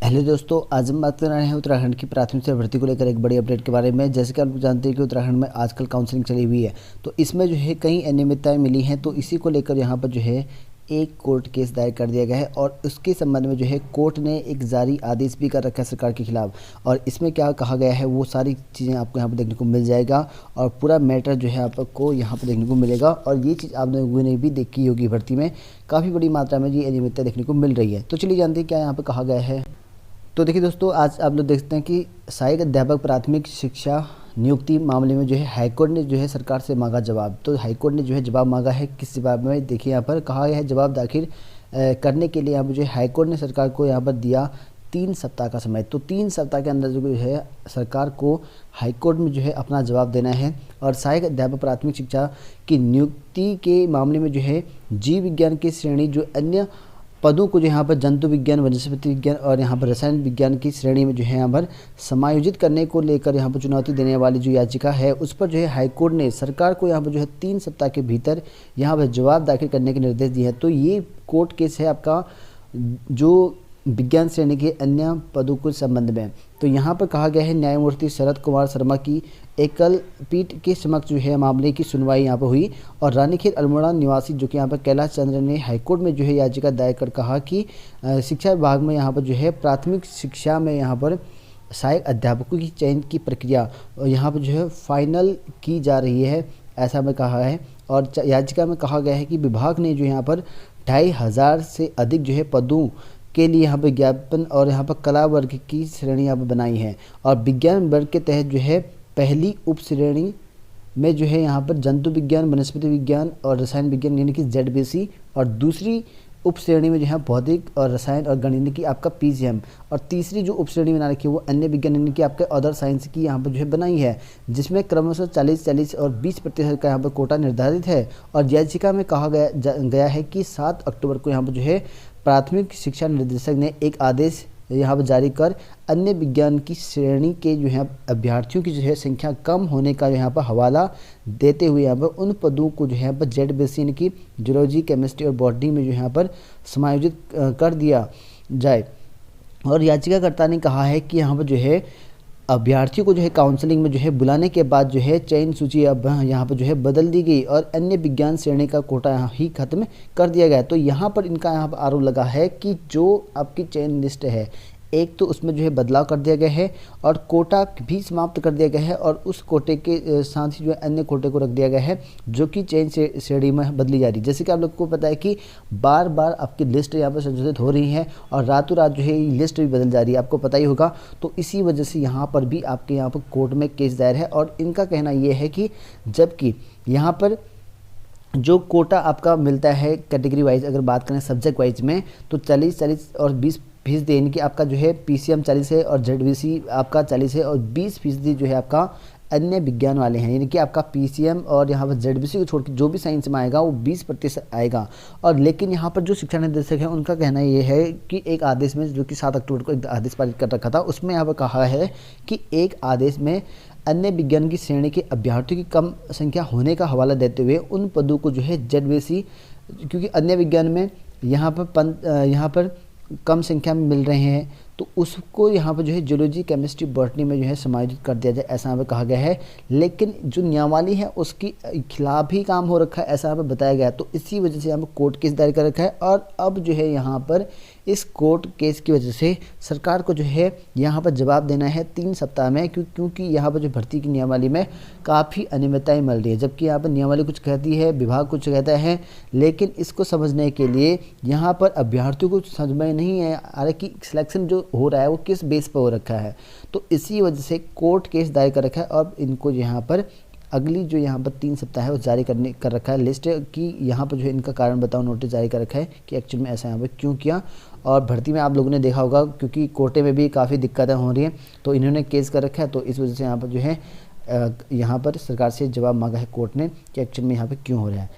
Hello दोस्तों, आज हम बात कर रहे हैं उत्तराखंड की प्राथमिक सेवा भर्ती को लेकर एक बड़ी अपडेट के बारे में। जैसे कि आप जानते हैं कि उत्तराखंड में आजकल काउंसलिंग चली हुई है, तो इसमें जो है कई अनियमितताएं मिली हैं। तो इसी को लेकर यहाँ पर जो है एक कोर्ट केस दायर कर दिया गया है और उसके संबंध में जो है कोर्ट ने एक जारी आदेश भी कर रखा है सरकार के खिलाफ। और इसमें क्या कहा गया है वो सारी चीज़ें आपको यहाँ पर देखने को मिल जाएगा और पूरा मैटर जो है आपको यहाँ पर देखने को मिलेगा। और ये चीज़ आप लोगों ने भी देखी होगी, भर्ती में काफ़ी बड़ी मात्रा में ये अनियमितता देखने को मिल रही है। तो चलिए जानते हैं क्या यहाँ पर कहा गया है। तो देखिए दोस्तों, आज आप लोग देखते हैं कि सहायक अध्यापक प्राथमिक शिक्षा नियुक्ति मामले में जो है हाईकोर्ट ने जो है सरकार से मांगा जवाब। तो हाईकोर्ट ने जो है जवाब मांगा है। किस जवाब में, देखिए यहाँ पर कहा गया है जवाब दाखिल करने के लिए यहाँ पर जो है हाईकोर्ट ने सरकार को यहाँ पर दिया 3 सप्ताह का समय। तो 3 सप्ताह के अंदर जो है सरकार को हाईकोर्ट में जो है अपना जवाब देना है। और सहायक अध्यापक प्राथमिक शिक्षा की नियुक्ति के मामले में जो है जीव विज्ञान की श्रेणी जो अन्य पदों को जो यहाँ पर जंतु विज्ञान, वनस्पति विज्ञान और यहाँ पर रसायन विज्ञान की श्रेणी में जो है यहाँ पर समायोजित करने को लेकर यहाँ पर चुनौती देने वाली जो याचिका है उस पर जो है हाईकोर्ट ने सरकार को यहाँ पर जो है 3 सप्ताह के भीतर यहाँ पर जवाब दाखिल करने के निर्देश दिए हैं। तो ये कोर्ट केस है आपका जो विज्ञान श्रेणी के अन्य पदों के संबंध में। तो यहाँ पर कहा गया है न्यायमूर्ति शरद कुमार शर्मा की एकल पीठ के समक्ष जो है मामले की सुनवाई यहाँ पर हुई और रानीखेत अल्मोड़ा निवासी जो कि यहाँ पर कैलाश चंद्र ने हाईकोर्ट में जो है याचिका दायर कर कहा कि शिक्षा विभाग में यहाँ पर जो है प्राथमिक शिक्षा में यहाँ पर सहायक अध्यापकों की चयन की प्रक्रिया यहाँ पर जो है फाइनल की जा रही है, ऐसा में कहा है। और याचिका में कहा गया है कि विभाग ने जो यहाँ पर 2500 से अधिक जो है पदों के लिए यहाँ पर ज्ञापन और यहाँ पर कला वर्ग की श्रेणी यहाँ पर बनाई है। और विज्ञान वर्ग के तहत जो है पहली उप श्रेणी में जो है यहाँ पर जंतु विज्ञान, वनस्पति विज्ञान और रसायन विज्ञान यानी कि ZBC, और दूसरी उप श्रेणी में जो है भौतिक और रसायन और गणित यानी कि आपका PCM, और तीसरी जो उप श्रेणी बना रखी है वो अन्य विज्ञान यानी कि आपके अदर साइंस की यहाँ पर जो है बनाई है, जिसमें क्रमशः 40-40 और 20% का यहाँ पर कोटा निर्धारित है। और याचिका में कहा गया है कि 7 अक्टूबर को यहाँ पर जो है प्राथमिक शिक्षा निदेशक ने एक आदेश यहाँ पर जारी कर अन्य विज्ञान की श्रेणी के जो है अभ्यर्थियों की जो है संख्या कम होने का यहाँ पर हवाला देते हुए यहाँ पर उन पदों को जो है यहाँ पर ZBC यानी कि जूलॉजी, केमिस्ट्री और बॉटनी में जो यहाँ पर समायोजित कर दिया जाए। और याचिकाकर्ता ने कहा है कि यहाँ पर जो है अभ्यर्थियों को जो है काउंसलिंग में जो है बुलाने के बाद जो है चयन सूची अब यहाँ पर जो है बदल दी गई और अन्य विज्ञान श्रेणी का कोटा ही खत्म कर दिया गया। तो यहाँ पर इनका यहाँ पर आरोप लगा है कि जो आपकी चयन लिस्ट है एक तो उसमें जो है बदलाव कर दिया गया है और कोटा भी समाप्त कर दिया गया है और उस कोटे के साथ ही जो है अन्य कोटे को रख दिया गया है जो कि चयन श्रेणी में बदली जा रही है। जैसे कि आप लोग को पता है कि बार बार आपकी लिस्ट यहाँ पर संशोधित हो रही है और रातों रात जो है ये लिस्ट भी बदल जा रही है, आपको पता ही होगा। तो इसी वजह से यहाँ पर भी आपके यहाँ पर कोर्ट में केस दायर है और इनका कहना ये है कि जबकि यहाँ पर जो कोटा आपका मिलता है कैटेगरी वाइज, अगर बात करें सब्जेक्ट वाइज में, तो 40-40 और 20% यानी कि आपका जो है PCM 40 है और ZBC आपका 40 है और 20% जो है आपका अन्य विज्ञान वाले हैं, यानी कि आपका PCM और यहाँ पर ZBC को छोड़ के जो भी साइंस में आएगा वो 20% आएगा। और लेकिन यहाँ पर जो शिक्षा निदेशक है उनका कहना ये है कि एक आदेश में जो कि 7 अक्टूबर को एक आदेश पारित कर रखा था उसमें यहाँ पर कहा है कि एक आदेश में अन्य विज्ञान की श्रेणी के अभ्यर्थियों की कम संख्या होने का हवाला देते हुए उन पदों को जो है ZBC, क्योंकि अन्य विज्ञान में यहाँ पर कम संख्या में मिल रहे हैं तो उसको यहाँ पर जो है जूलॉजी, केमिस्ट्री, बॉटनी में जो है समायोजित कर दिया जाए, ऐसा यहाँ पर कहा गया है। लेकिन जो नियमावली है उसके खिलाफ ही काम हो रखा है, ऐसा यहाँ पर बताया गया। तो इसी वजह से यहाँ पर कोर्ट केस दायर कर रखा है और अब जो है यहाँ पर इस कोर्ट केस की वजह से सरकार को जो है यहाँ पर जवाब देना है 3 सप्ताह में, क्योंकि यहाँ पर जो भर्ती की नियमावली में काफ़ी अनियमितताएं मिल रही है। जबकि यहाँ पर नियमावली कुछ कहती है, विभाग कुछ कहता है, लेकिन इसको समझने के लिए यहाँ पर अभ्यर्थियों को समझ में नहीं है आ रहा कि सिलेक्शन जो हो रहा है वो किस बेस पर हो रखा है। तो इसी वजह से कोर्ट केस दायर कर रखा है और इनको यहाँ पर अगली जो यहाँ पर 3 सप्ताह है वो जारी कर रखा है लिस्ट की। यहाँ पर जो है इनका कारण बताओ नोटिस जारी कर रखा है कि एक्चुअल में ऐसा यहाँ पर क्यों किया। और भर्ती में आप लोगों ने देखा होगा क्योंकि कोटे में भी काफ़ी दिक्कतें हो रही हैं तो इन्होंने केस कर रखा है। तो इस वजह से यहाँ पर जो है यहाँ पर सरकार से जवाब मांगा है कोर्ट ने कि एक्चुअल में यहाँ पर क्यों हो रहा है।